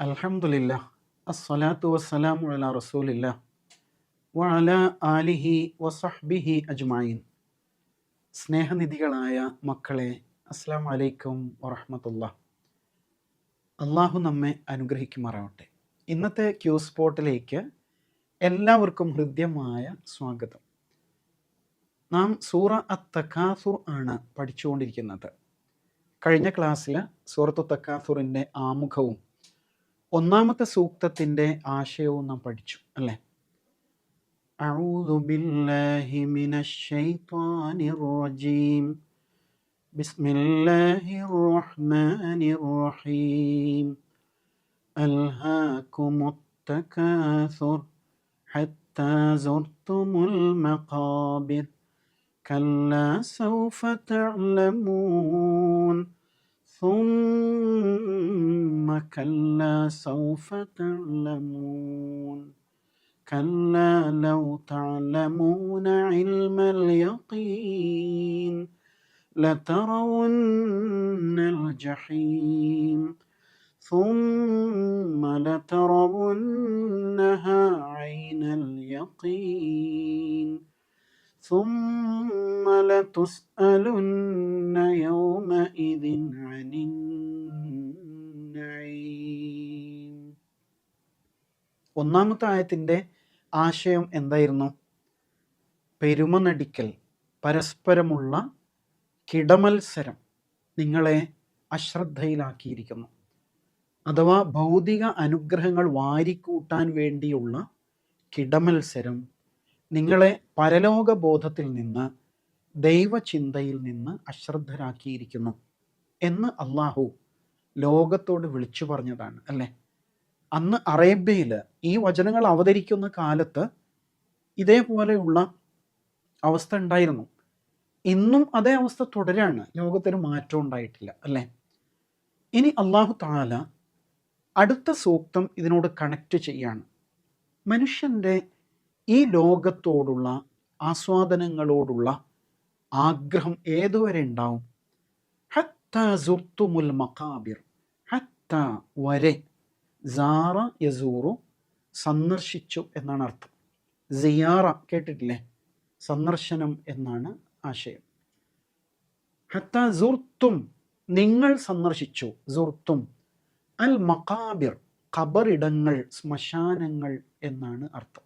അൽഹംദുലില്ലാ അസ്സലാത്തു വസ്സലാമു അലാ റസൂലില്ലാ വഅലാ ആലിഹി വസഹ്ബിഹി അജ്മഈൻ. സ്നേഹനിധികളായ മക്കളെ, അസ്സലാമു അലൈക്കും വറഹ്മത്തുള്ളാഹ്. അള്ളാഹു നമ്മെ അനുഗ്രഹിക്കുമാറാവട്ടെ. ഇന്നത്തെ ക്യൂ സ്പോട്ടിലേക്ക് എല്ലാവർക്കും ഹൃദ്യമായ സ്വാഗതം. നാം സൂറ അത്തക്കാസുർ ആണ് പഠിച്ചുകൊണ്ടിരിക്കുന്നത്. കഴിഞ്ഞ ക്ലാസ്സിൽ സൂറത്തു തക്കാസുറിൻ്റെ ആമുഖവും ഒന്നാമത്തെ സൂക്തത്തിൻ്റെ ആശയവും നാം പഠിച്ചു അല്ലേ? അഊദു ബില്ലാഹി മിനശ് ശൈത്വാനിർ റജീം. ബിസ്മില്ലാഹിർ റഹ്മാനിർ റഹീം. അൽഹാകുമുത് തകാസുർ ഹത്താ സുർതുമുൽ മഖാബിർ കല്ലാ സൗഫ തഅലമൂൻ ثم كلا سوف تعلمون كلا لو تعلمون علم اليقين لترون الجحيم ثم لترونها عين اليقين ثم لتسألن يومئذ عن النعيم. ഒന്നാമത്തെ ആയത്തിൻ്റെ ആശയം എന്തായിരുന്നു? പെരുമ നടിക്കൽ, പരസ്പരമുള്ള കിടമത്സരം നിങ്ങളെ അശ്രദ്ധയിലാക്കിയിരിക്കുന്നു. അഥവാ ഭൗതിക അനുഗ്രഹങ്ങൾ വാരിക്കൂട്ടാൻ വേണ്ടിയുള്ള കിടമത്സരം നിങ്ങളെ പരലോക ബോധത്തിൽ നിന്ന്, ദൈവചിന്തയിൽ നിന്ന് അശ്രദ്ധരാക്കിയിരിക്കുന്നു എന്ന് അള്ളാഹു ലോകത്തോട് വിളിച്ചു പറഞ്ഞതാണ് അല്ലേ? അന്ന് അറേബ്യയിൽ ഈ വചനങ്ങൾ അവതരിക്കുന്ന കാലത്ത് ഇതേപോലെയുള്ള അവസ്ഥ ഉണ്ടായിരുന്നു. ഇന്നും അതേ അവസ്ഥ തുടരാണ്, ലോകത്തിന് മാറ്റം ഉണ്ടായിട്ടില്ല അല്ലേ? ഇനി അള്ളാഹു തആല അടുത്ത സൂക്തം ഇതിനോട് കണക്റ്റ് ചെയ്യാണ്. മനുഷ്യൻ്റെ ഈ ലോകത്തോടുള്ള ആസ്വാദനങ്ങളോടുള്ള ആഗ്രഹം ഏതുവരെ ഉണ്ടാവും? ഹത്താ സുർതുമുൽ മഖാബിർ. ഹത്താ വരെ, സാറ യസൂറു സന്ദർശിച്ചു എന്നാണ് അർത്ഥം. സിയാറ കേട്ടിട്ടില്ലേ? സന്ദർശനം എന്നാണ് ആശയം. ഹത്താ സുർത്തും, നിങ്ങൾ സന്ദർശിച്ചു. സുർത്തും അൽ മഖാബിർ, ഖബറിടങ്ങൾ, ശ്മശാനങ്ങൾ എന്നാണ് അർത്ഥം.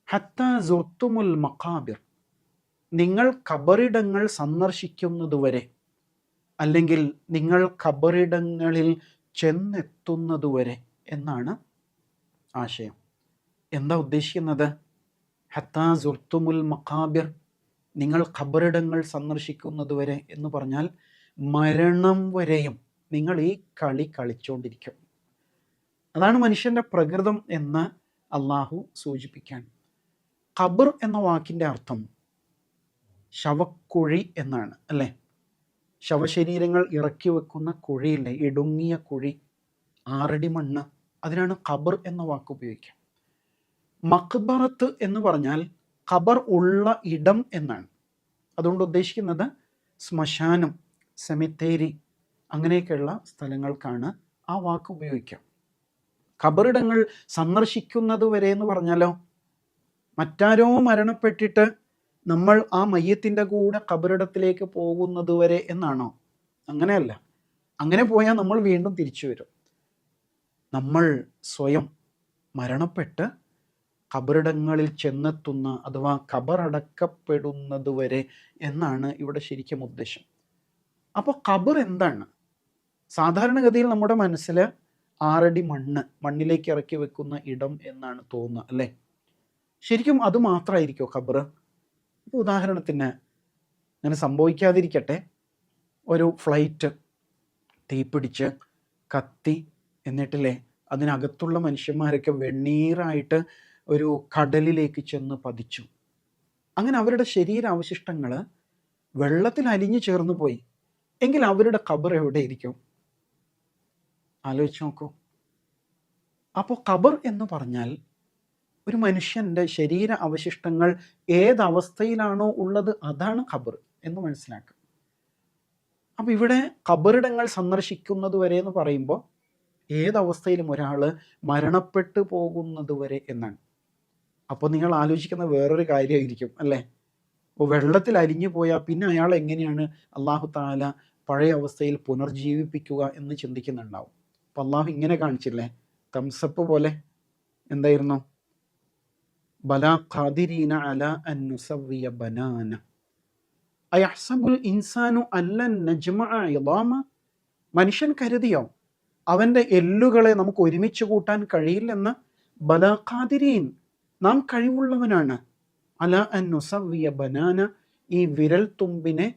ഹത്താ സുർത്തുമുൽ മഖാബിർ, നിങ്ങൾ ഖബറിടങ്ങൾ സന്ദർശിക്കുന്നതുവരെ, അല്ലെങ്കിൽ നിങ്ങൾ ഖബറിടങ്ങളിൽ ചെന്നെത്തുന്നതുവരെ എന്നാണ് ആശയം. എന്താ ഉദ്ദേശിക്കുന്നത്? ഹത്താ സുർത്തുമുൽ മഖാബിർ, നിങ്ങൾ ഖബറിടങ്ങൾ സന്ദർശിക്കുന്നതുവരെ എന്ന് പറഞ്ഞാൽ മരണം വരെയും നിങ്ങൾ ഈ കളി കളിച്ചുകൊണ്ടിരിക്കും. അതാണ് മനുഷ്യൻ്റെ പ്രകൃതം എന്ന് അള്ളാഹു സൂചിപ്പിക്കാൻ. ഖബർ എന്ന വാക്കിൻ്റെ അർത്ഥം ശവക്കുഴി എന്നാണ് അല്ലേ? ശവശരീരങ്ങൾ ഇറക്കി വെക്കുന്ന കുഴിയില്ലേ, ഇടുങ്ങിയ കുഴി, 6 അടി മണ്ണ്, അതിനാണ് ഖബർ എന്ന വാക്ക് ഉപയോഗിക്കുക. മഖ്ബറത്ത് എന്ന് പറഞ്ഞാൽ ഖബർ ഉള്ള ഇടം എന്നാണ്. അതുകൊണ്ട് ഉദ്ദേശിക്കുന്നത് ശ്മശാനം, സെമിത്തേരി, അങ്ങനെയൊക്കെയുള്ള സ്ഥലങ്ങൾക്കാണ് ആ വാക്ക് ഉപയോഗിക്കുക. ഖബറിടങ്ങൾ സന്ദർശിക്കുന്നത് വരെ എന്ന് പറഞ്ഞാലോ, മറ്റാരോ മരണപ്പെട്ടിട്ട് നമ്മൾ ആ മയ്യത്തിൻ്റെ കൂടെ ഖബറിടത്തിലേക്ക് പോകുന്നത് വരെ എന്നാണോ? അങ്ങനെയല്ല. അങ്ങനെ പോയാൽ നമ്മൾ വീണ്ടും തിരിച്ചു വരും. നമ്മൾ സ്വയം മരണപ്പെട്ട് ഖബറിടങ്ങളിൽ ചെന്നെത്തുന്ന, അഥവാ ഖബറടക്കപ്പെടുന്നത് വരെ എന്നാണ് ഇവിടെ ശരിക്കും ഉദ്ദേശം. അപ്പോൾ ഖബർ എന്താണ്? സാധാരണഗതിയിൽ നമ്മുടെ മനസ്സിൽ 6 അടി മണ്ണിലേക്ക് ഇറക്കി വെക്കുന്ന ഇടം എന്നാണ് തോന്നുക അല്ലേ? ശരിക്കും അത് മാത്രമായിരിക്കുമോ ഖബർ? ഇപ്പോൾ ഉദാഹരണത്തിന്, അങ്ങനെ സംഭവിക്കാതിരിക്കട്ടെ, ഒരു ഫ്ലൈറ്റ് തീപിടിച്ച് കത്തി, എന്നിട്ടില്ലേ അതിനകത്തുള്ള മനുഷ്യന്മാരൊക്കെ വെണ്ണീറായിട്ട് ഒരു കടലിലേക്ക് ചെന്ന് പതിച്ചു. അങ്ങനെ അവരുടെ ശരീരാവശിഷ്ടങ്ങൾ വെള്ളത്തിൽ അലിഞ്ഞു ചേർന്ന് പോയി എങ്കിൽ അവരുടെ ഖബർ എവിടെയിരിക്കും? ആലോചിച്ച് നോക്കൂ. അപ്പോൾ ഖബർ എന്ന് പറഞ്ഞാൽ ഒരു മനുഷ്യൻ്റെ ശരീര അവശിഷ്ടങ്ങൾ ഏതവസ്ഥയിലാണോ ഉള്ളത് അതാണ് ഖബർ എന്ന് മനസ്സിലാക്കുക. അപ്പോൾ ഇവിടെ ഖബറിടങ്ങൾ സന്ദർശിക്കുന്നത് വരെ എന്ന് പറയുമ്പോൾ ഏതവസ്ഥയിലും ഒരാൾ മരണപ്പെട്ടു പോകുന്നത് വരെ എന്നാണ്. അപ്പോൾ നിങ്ങൾ ആലോചിക്കുന്ന വേറൊരു കാര്യമായിരിക്കും അല്ലേ? അപ്പോൾ വെള്ളത്തിൽ അലിഞ്ഞു പോയാൽ പിന്നെ അയാൾ എങ്ങനെയാണ് അള്ളാഹു താല പഴയ അവസ്ഥയിൽ പുനർജീവിപ്പിക്കുക എന്ന് ചിന്തിക്കുന്നുണ്ടാവും. അപ്പോൾ അള്ളാഹു ഇങ്ങനെ കാണിച്ചില്ലേ, തംസപ്പ് പോലെ എന്തായിരുന്നു, ബലാ ഖാദിരീന അല അൻ നുസവ്വിയ ബനാന അയഹ്സബുൽ ഇൻസാനു അല്ലൻ നജ്മഅ ഇളാമ. മനുഷ്യൻ കരുതിയോ അവൻ്റെ എല്ലുകളെ നമുക്ക് ഒരുമിച്ച് കൂട്ടാൻ കഴിയില്ലെന്ന്? ബലാ ഖാദിരീൻ, നാം കഴിവുള്ളവനാണ്. അല അൻ നുസവ്വിയ ബനാന, ഈ വിരൽ തുമ്പിനെ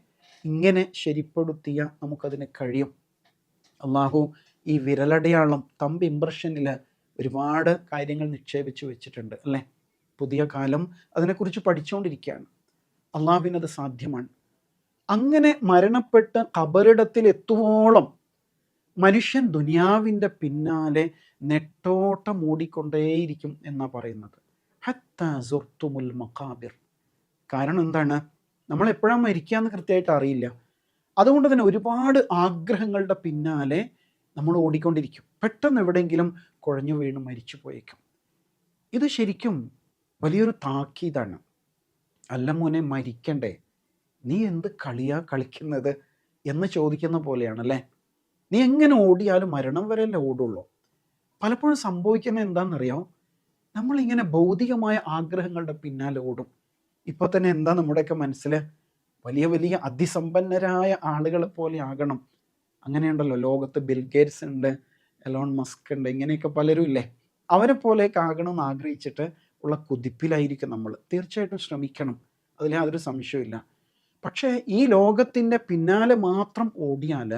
ഇങ്ങനെ ശരിപ്പെടുത്തിയ നമുക്കതിന് കഴിയും. അള്ളാഹു ഈ വിരലടയാളം തമ്പ് ഇംപ്രഷനിൽ ഒരുപാട് കാര്യങ്ങൾ നിക്ഷേപിച്ച് വെച്ചിട്ടുണ്ട് അല്ലേ? പുതിയ കാലം അതിനെക്കുറിച്ച് പഠിച്ചുകൊണ്ടിരിക്കുകയാണ്. അള്ളാഹുവിനത് സാധ്യമാണ്. അങ്ങനെ മരണപ്പെട്ട് ഖബറിടത്തിൽ എത്തുവോളം മനുഷ്യൻ ദുനിയാവിൻ്റെ പിന്നാലെ നെട്ടോട്ടം മൂടിക്കൊണ്ടേയിരിക്കും എന്നാണ് പറയുന്നത്. ഹത്താ സുർത്തുമുൽ മഖാബിർ. കാരണം എന്താണ്? നമ്മൾ എപ്പോഴാണ് മരിക്കുക എന്ന് കൃത്യമായിട്ട് അറിയില്ല. അതുകൊണ്ട് തന്നെ ഒരുപാട് ആഗ്രഹങ്ങളുടെ പിന്നാലെ നമ്മൾ ഓടിക്കൊണ്ടിരിക്കും. പെട്ടെന്ന് എവിടെയെങ്കിലും കുഴഞ്ഞു വീണ് മരിച്ചു പോയേക്കും. ഇത് ശരിക്കും വലിയൊരു താക്കീതാണ്. അല്ല മോനെ, മരിക്കണ്ടേ, നീ എന്ത് കളിയാ കളിക്കുന്നത് എന്ന് ചോദിക്കുന്ന പോലെയാണല്ലേ. നീ എങ്ങനെ ഓടിയാലും മരണം വരെയല്ലേ ഓടുള്ളൂ. പലപ്പോഴും സംഭവിക്കുന്നത് എന്താണെന്നറിയോ, നമ്മളിങ്ങനെ ഭൗതികമായ ആഗ്രഹങ്ങളുടെ പിന്നാലെ ഓടും. ഇപ്പോൾ തന്നെ എന്താ നമ്മുടെയൊക്കെ മനസ്സിൽ, വലിയ വലിയ അതിസമ്പന്നരായ ആളുകളെ പോലെ ആകണം. അങ്ങനെയുണ്ടല്ലോ, ലോകത്ത് ബിൽഗേറ്റ്സ് ഉണ്ട്, എലോൺ മസ്ക് ഉണ്ട്, ഇങ്ങനെയൊക്കെ പലരും ഇല്ലേ. അവരെ പോലെയൊക്കെ ആകണമെന്ന് ആഗ്രഹിച്ചിട്ട് ഉള്ള കുതിപ്പിലായിരിക്കും നമ്മൾ. തീർച്ചയായിട്ടും ശ്രമിക്കണം, അതിൽ യാതൊരു സംശയമില്ല. പക്ഷേ ഈ ലോകത്തിൻ്റെ പിന്നാലെ മാത്രം ഓടിയാൽ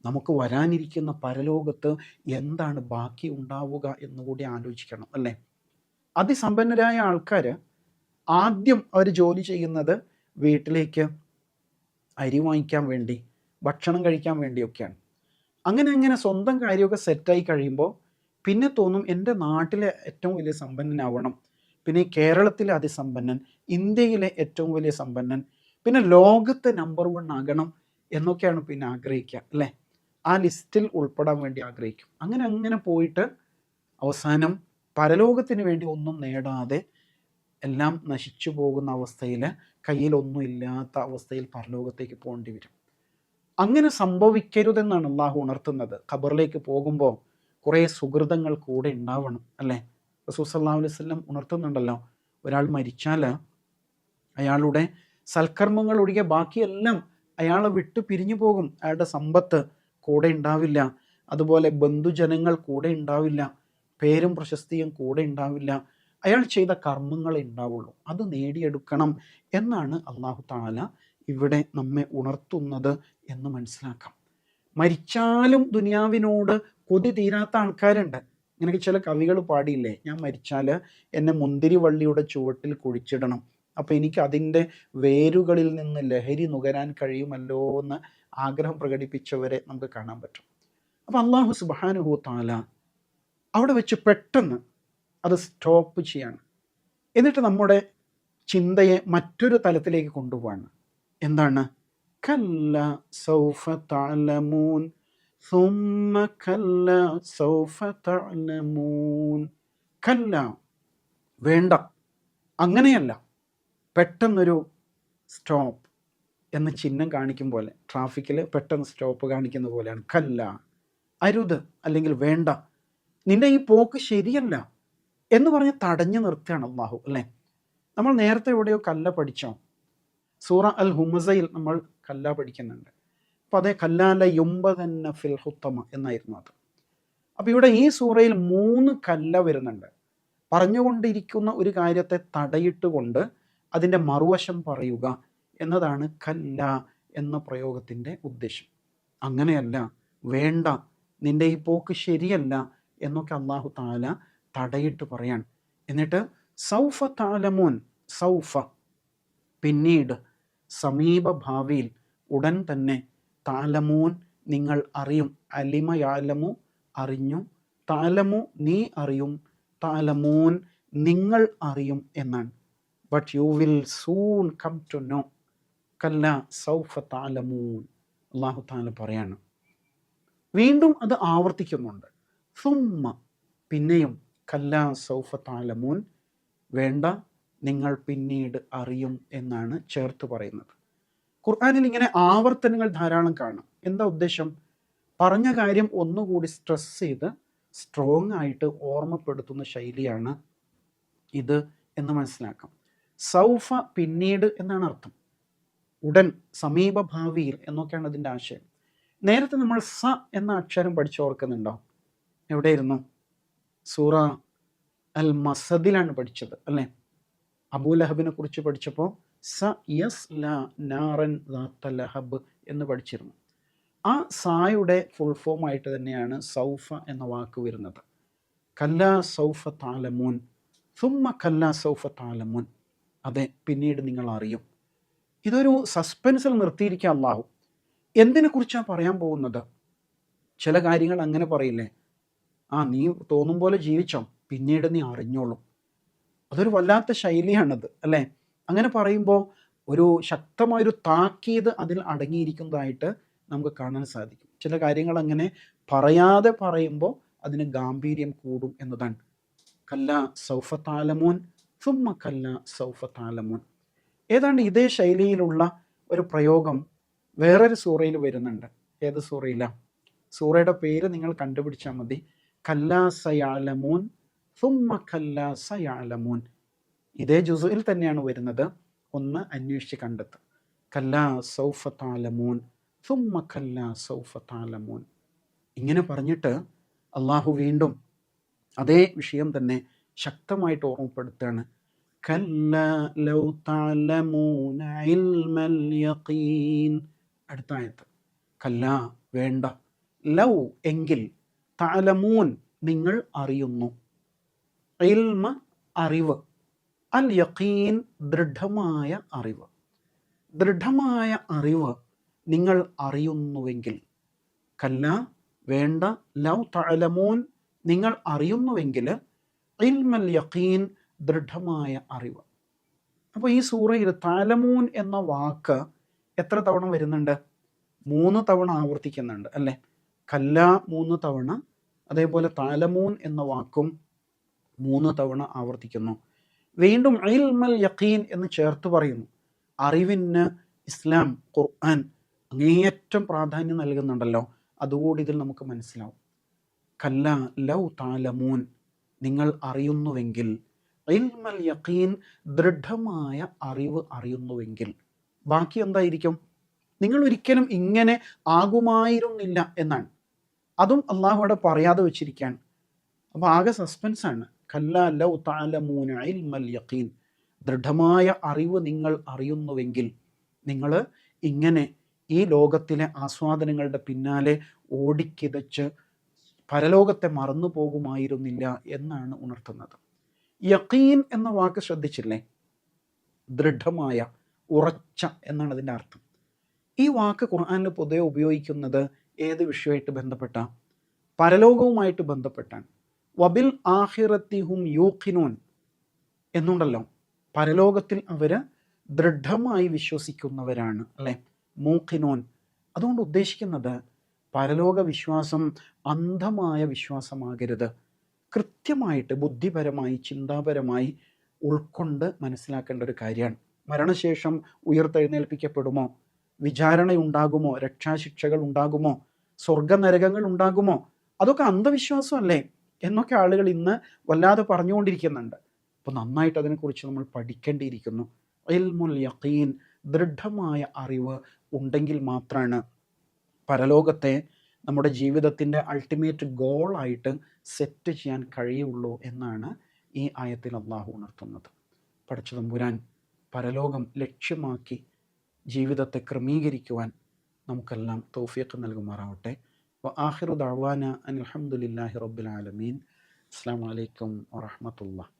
നമുക്ക് വരാനിരിക്കുന്ന പരലോകത്ത് എന്താണ് ബാക്കി ഉണ്ടാവുക എന്നുകൂടി ആലോചിക്കണം അല്ലേ? അതിസമ്പന്നരായ ആൾക്കാർ ആദ്യം അവർ ജോലി ചെയ്യുന്നത് വീട്ടിലേക്ക് അരി വാങ്ങിക്കാൻ വേണ്ടി, ഭക്ഷണം കഴിക്കാൻ വേണ്ടിയൊക്കെയാണ്. അങ്ങനെ സ്വന്തം കാര്യമൊക്കെ സെറ്റായി കഴിയുമ്പോൾ പിന്നെ തോന്നും എൻ്റെ നാട്ടിലെ ഏറ്റവും വലിയ സമ്പന്നനാവണം, പിന്നെ ഈ കേരളത്തിലെ അതിസമ്പന്നൻ, ഇന്ത്യയിലെ ഏറ്റവും വലിയ സമ്പന്നൻ, പിന്നെ ലോകത്തെ നമ്പർ 1 ആകണം എന്നൊക്കെയാണ് പിന്നെ ആഗ്രഹിക്കുക അല്ലേ? ആ ലിസ്റ്റിൽ ഉൾപ്പെടാൻ വേണ്ടി ആഗ്രഹിക്കും. അങ്ങനെ പോയിട്ട് അവസാനം പരലോകത്തിന് വേണ്ടി ഒന്നും നേടാതെ എല്ലാം നശിച്ചു പോകുന്ന അവസ്ഥയിൽ, കയ്യിലൊന്നും ഇല്ലാത്ത അവസ്ഥയിൽ പരലോകത്തേക്ക് പോകേണ്ടി വരും. അങ്ങനെ സംഭവിക്കരുതെന്നാണ് അള്ളാഹു ഉണർത്തുന്നത്. ഖബറിലേക്ക് പോകുമ്പോൾ കുറേ സുഹൃതങ്ങൾ കൂടെ ഉണ്ടാവണം അല്ലേ? റസൂൽ സല്ലല്ലാഹു അലൈഹി വസല്ലം ഉണർത്തുന്നുണ്ടല്ലോ, ഒരാൾ മരിച്ചാൽ അയാളുടെ സൽക്കർമ്മങ്ങൾ ഒഴികെ ബാക്കിയെല്ലാം അയാളെ വിട്ടു പിരിഞ്ഞു പോകും. അയാളുടെ സമ്പത്ത് കൂടെ ഉണ്ടാവില്ല, അതുപോലെ ബന്ധുജനങ്ങൾ കൂടെ ഉണ്ടാവില്ല, പേരും പ്രശസ്തിയും കൂടെ ഉണ്ടാവില്ല. അയാൾ ചെയ്ത കർമ്മങ്ങളെ ഉണ്ടാവുള്ളൂ. അത് നേടിയെടുക്കണം എന്നാണ് അള്ളാഹു തആല ഇവിടെ നമ്മെ ഉണർത്തുന്നത് എന്ന് മനസ്സിലാക്കാം. മരിച്ചാലും ദുനിയാവിനോട് കൊതി തീരാത്ത ആൾക്കാരുണ്ട്. ഇങ്ങനെയൊക്കെ ചില കവികൾ പാടിയില്ലേ, ഞാൻ മരിച്ചാൽ എന്നെ മുന്തിരി വള്ളിയുടെ ചുവട്ടിൽ കുഴിച്ചിടണം, അപ്പോൾ എനിക്ക് അതിൻ്റെ വേരുകളിൽ നിന്ന് ലഹരി നുകരാൻ കഴിയുമല്ലോ എന്ന് ആഗ്രഹം പ്രകടിപ്പിച്ചവരെ നമുക്ക് കാണാൻ പറ്റും. അപ്പോൾ അള്ളാഹു സുബ്ഹാനഹു തആല അവിടെ വെച്ച് പെട്ടെന്ന് അത് സ്റ്റോപ്പ് ചെയ്യാണ്. എന്നിട്ട് നമ്മുടെ ചിന്തയെ മറ്റൊരു തലത്തിലേക്ക് കൊണ്ടുപോവാണ്. എന്താണ്? കല്ല സൗഫ തഅലമൂൻ സുമ്മ കല്ല സൗഫ തഅലമൂൻ. കല്ല, വേണ്ട, അങ്ങനെയല്ല. പെട്ടെന്നൊരു സ്റ്റോപ്പ് എന്ന ചിഹ്നം കാണിക്കും പോലെ, ട്രാഫിക്കിൽ പെട്ടെന്ന് സ്റ്റോപ്പ് കാണിക്കുന്ന പോലെയാണ്. കല്ല, അരുത്, അല്ലെങ്കിൽ വേണ്ട, നിന്റെ ഈ പോക്ക് ശരിയല്ല എന്ന് പറഞ്ഞ് തടഞ്ഞു നിർത്തുകയാണ് അള്ളാഹു അല്ലേ? നമ്മൾ നേരത്തെ എവിടെയോ കല്ല പഠിച്ചോ? സൂറ അൽ ഹുമസയിൽ നമ്മൾ കല്ല പഠിക്കുന്നുണ്ട്. അപ്പോൾ അതേ കല്ലാല യുംബദന്ന ഫിൽ ഹുത്തമ എന്നായിരുന്നു അത്. അപ്പോൾ ഇവിടെ ഈ സൂറയിൽ 3 കല്ല വരുന്നുണ്ട്. പറഞ്ഞുകൊണ്ടിരിക്കുന്ന ഒരു കാര്യത്തെ തടയിട്ടുകൊണ്ട് അതിൻ്റെ മറുവശം പറയുക എന്നതാണ് കല്ല എന്ന പ്രയോഗത്തിൻ്റെ ഉദ്ദേശം. അങ്ങനെയല്ല, വേണ്ട, നിൻ്റെ ഈ പോക്ക് ശരിയല്ല എന്നൊക്കെ അള്ളാഹു തആല തടയിട്ട് പറയാണ്. എന്നിട്ട് സൗഫ തഅലമൂൻ, സൗഫ, പിന്നീട്, സമീപ ഭാവിയിൽ, ഉടൻ തന്നെ, തഅലമൂൻ, നിങ്ങൾ അറിയും, അലിമ യഅലമു, അറിഞ്ഞു, തഅലമു, നീ അറിയും, തഅലമൂൻ, നിങ്ങൾ അറിയും എന്നാണ്. But you will soon come to know. കല്ല സൗഫ തഅലമൂൻ, അല്ലാഹു തആല പറയാണ്. വീണ്ടും അത് ആവർത്തിക്കുന്നുണ്ട്. സുമ്മ പിന്നെയും, കല്ലാ സൗഫ തഅലമൂൻ വേണ്ട, നിങ്ങൾ പിന്നീട് അറിയും എന്നാണ് ചേർത്ത് പറയുന്നത്. ഖുർആനിൽ ഇങ്ങനെ ആവർത്തനങ്ങൾ ധാരാളം കാണാം. എന്താ ഉദ്ദേശം? പറഞ്ഞ കാര്യം ഒന്നുകൂടി സ്ട്രെസ് ചെയ്ത് സ്ട്രോങ് ആയിട്ട് ഓർമ്മപ്പെടുത്തുന്ന ശൈലിയാണ് ഇത് എന്ന് മനസ്സിലാക്കാം. സൗഫ പിന്നീട് എന്നാണ് അർത്ഥം, ഉടൻ, സമീപഭാവിയിൽ എന്നൊക്കെയാണ് അതിൻ്റെ ആശയം. നേരത്തെ നമ്മൾ സ എന്ന അക്ഷരം പഠിച്ചു ഓർക്കുന്നുണ്ടോ? എവിടെയായിരുന്നു? സൂറ അൽ മസദിലാണ് പഠിച്ചത് അല്ലേ? അബൂലഹബിനെ കുറിച്ച് പഠിച്ചപ്പോൾ സ യസ് ല നാറൻ ദാത്ത ലഹബ് എന്ന് പഠിച്ചിരുന്നു. ആ സായുടെ ഫുൾ ഫോം ആയിട്ട് തന്നെയാണ് സൗഫ എന്ന വാക്ക് വരുന്നത്. കല്ലാ സൗഫ തഅലമൂൻ, സുമ്മ കല്ലാ സൗഫ തഅലമൂൻ, അതെ പിന്നീട് നിങ്ങൾ അറിയും. ഇതൊരു സസ്പെൻസിൽ നിർത്തിയിരിക്കുക അല്ലാഹു. എന്തിനെ കുറിച്ചാണ് പറയാൻ പോകുന്നത്? ചില കാര്യങ്ങൾ അങ്ങനെ പറയില്ലേ, നീ തോന്നും പോലെ ജീവിച്ചോ, പിന്നീട് നീ അറിഞ്ഞോളൂ. അതൊരു വല്ലാത്ത ശൈലിയാണത് അല്ലേ? അങ്ങനെ പറയുമ്പോൾ ഒരു ശക്തമായൊരു താക്കീത് അതിൽ അടങ്ങിയിരിക്കുന്നതായിട്ട് നമുക്ക് കാണാൻ സാധിക്കും. ചില കാര്യങ്ങൾ അങ്ങനെ പറയാതെ പറയുമ്പോൾ അതിന് ഗാംഭീര്യം കൂടും എന്നതാണ്. കല്ല സൗഫ തഅലമൂൻ സുമ്മ കല്ല സൗഫ തഅലമൂൻ. ഏതാണ്ട് ഇതേ ശൈലിയിലുള്ള ഒരു പ്രയോഗം വേറൊരു സൂറയിൽ വരുന്നുണ്ട്. ഏത് സൂറയിലാണ്? സൂറയുടെ പേര് നിങ്ങൾ കണ്ടുപിടിച്ചാൽ മതി. കല്ലാ സയഅലമൂൻ സുമ്മ കല്ലാ സയഅലമൂൻ. ഇതേ ജുസുയിൽ തന്നെയാണ് വരുന്നത്. ഒന്ന് അന്വേഷിച്ച് കണ്ടെത്തും. കല്ലാ സൗഫ തഅലമൂൻ സുമ്മ കല്ലാ സൗഫ തഅലമൂൻ. ഇങ്ങനെ പറഞ്ഞിട്ട് അള്ളാഹു വീണ്ടും അതേ വിഷയം തന്നെ ശക്തമായിട്ട് ഓർമ്മപ്പെടുത്തുകയാണ്. കല്ലാ ലൗ തഅലമൂന ഇൽമൽ യഖീൻ. അടുത്ത ആയത്ത്, കല്ലാ വേണ്ട, ലൗ എങ്കിൽ, തഅലമൂൻ നിങ്ങൾ അറിയുന്നു, ഇൽമ അറിവ്, അൽ യഖീൻ ദൃഢമായ അറിവ്, ദൃഢമായ അറിവ് നിങ്ങൾ അറിയുന്നുവെങ്കിൽ. കല്ല വേണ്ട, ലൗ തഅലമൂൻ നിങ്ങൾ അറിയുന്നുവെങ്കിൽ, ഇൽമൽ യഖീൻ ദൃഢമായ അറിവ്. അപ്പോൾ ഈ സൂറയിൽ തഅലമൂൻ എന്ന വാക്ക് എത്ര തവണ വരുന്നുണ്ട്? 3 തവണ ആവർത്തിക്കുന്നുണ്ട് അല്ലേ? കല്ല 3 തവണ, അതേപോലെ തഅലമൂൻ എന്ന വാക്കും 3 തവണ ആവർത്തിക്കുന്നു. വീണ്ടും ഇൽമൽ യഖീൻ എന്ന് ചേർത്ത് പറയുന്നു. അറിവിന് ഇസ്ലാം, ഖുർആൻ അങ്ങേയറ്റം പ്രാധാന്യം നൽകുന്നുണ്ടല്ലോ, അതുകൂടി ഇതിൽ നമുക്ക് മനസ്സിലാവും. കല്ല ലൗ തഅലമൂൻ നിങ്ങൾ അറിയുന്നുവെങ്കിൽ, ഇൽമൽ യഖീൻ ദൃഢമായ അറിവ് അറിയുന്നുവെങ്കിൽ. ബാക്കി എന്തായിരിക്കും? നിങ്ങൾ ഒരിക്കലും ഇങ്ങനെ ആകുമായിരുന്നില്ല എന്നാണ്. അതും അള്ളാഹു അവിടെ പറയാതെ വെച്ചിരിക്കുകയാണ്. അപ്പോൾ ആകെ സസ്പെൻസാണ്. കല്ലാ ലൗ തഅലമൂന ഇൽമൽ യഖീൻ, ദൃഢമായ അറിവ് നിങ്ങൾ അറിയുന്നുവെങ്കിൽ നിങ്ങൾ ഇങ്ങനെ ഈ ലോകത്തിലെ ആസ്വാദനങ്ങളുടെ പിന്നാലെ ഓടിക്കിതച്ച് പരലോകത്തെ മറന്നു പോകുമായിരുന്നില്ല എന്നാണ് ഉണർത്തുന്നത്. യഖീൻ എന്ന വാക്ക് ശ്രദ്ധിച്ചില്ലേ? ദൃഢമായ, ഉറച്ച എന്നാണ് അതിൻ്റെ അർത്ഥം. ഈ വാക്ക് ഖുർആനിൽ പൊതുവെ ഉപയോഗിക്കുന്നത് ഏത് വിഷയമായിട്ട് ബന്ധപ്പെട്ട? പരലോകവുമായിട്ട് ബന്ധപ്പെട്ടാണ്. വബിൽ ആഖിറത്തി ഹും യൂഖിനൂൻ എന്നുണ്ടല്ലോ, പരലോകത്തിൽ അവർ ദൃഢമായി വിശ്വസിക്കുന്നവരാണ് അല്ലേ? മൂഖിനൂൻ. അതുകൊണ്ട് ഉദ്ദേശിക്കുന്നത് പരലോക വിശ്വാസം അന്ധമായ വിശ്വാസമാകരുത്. കൃത്യമായിട്ട് ബുദ്ധിപരമായി, ചിന്താപരമായി ഉൾക്കൊണ്ട് മനസ്സിലാക്കേണ്ട ഒരു കാര്യമാണ്. മരണശേഷം ഉയർത്തെഴുന്നേൽപ്പിക്കപ്പെടുമോ? വിചാരണയുണ്ടാകുമോ? രക്ഷാശിക്ഷകൾ ഉണ്ടാകുമോ? സ്വർഗനരകങ്ങൾ ഉണ്ടാകുമോ? അതൊക്കെ അന്ധവിശ്വാസമല്ലേ എന്നൊക്കെ ആളുകൾ ഇന്ന് വല്ലാതെ പറഞ്ഞുകൊണ്ടിരിക്കുന്നുണ്ട്. അപ്പോൾ നന്നായിട്ട് അതിനെക്കുറിച്ച് നമ്മൾ പഠിക്കേണ്ടിയിരിക്കുന്നു. ഇൽമുൽ യഖീൻ, ദൃഢമായ അറിവ് ഉണ്ടെങ്കിൽ മാത്രമാണ് പരലോകത്തെ നമ്മുടെ ജീവിതത്തിൻ്റെ അൾട്ടിമേറ്റ് ഗോളായിട്ട് സെറ്റ് ചെയ്യാൻ കഴിയുള്ളൂ എന്നാണ് ഈ ആയത്തിൽ അള്ളാഹു ഉണർത്തുന്നത്. പടച്ച തമ്പുരാൻ പരലോകം ലക്ഷ്യമാക്കി ജീവിതത്തെ ക്രമീകരിക്കുവാൻ നമുക്കെല്ലാം തൗഫീഖ് നൽകുമാറാവട്ടെ. വആഖിറു ദഅ്വാന അനിൽ ഹംദുലില്ലാഹി റബ്ബിൽ ആലമീൻ. അസ്സലാമു അലൈക്കും വറഹ്മത്തുള്ളാഹി.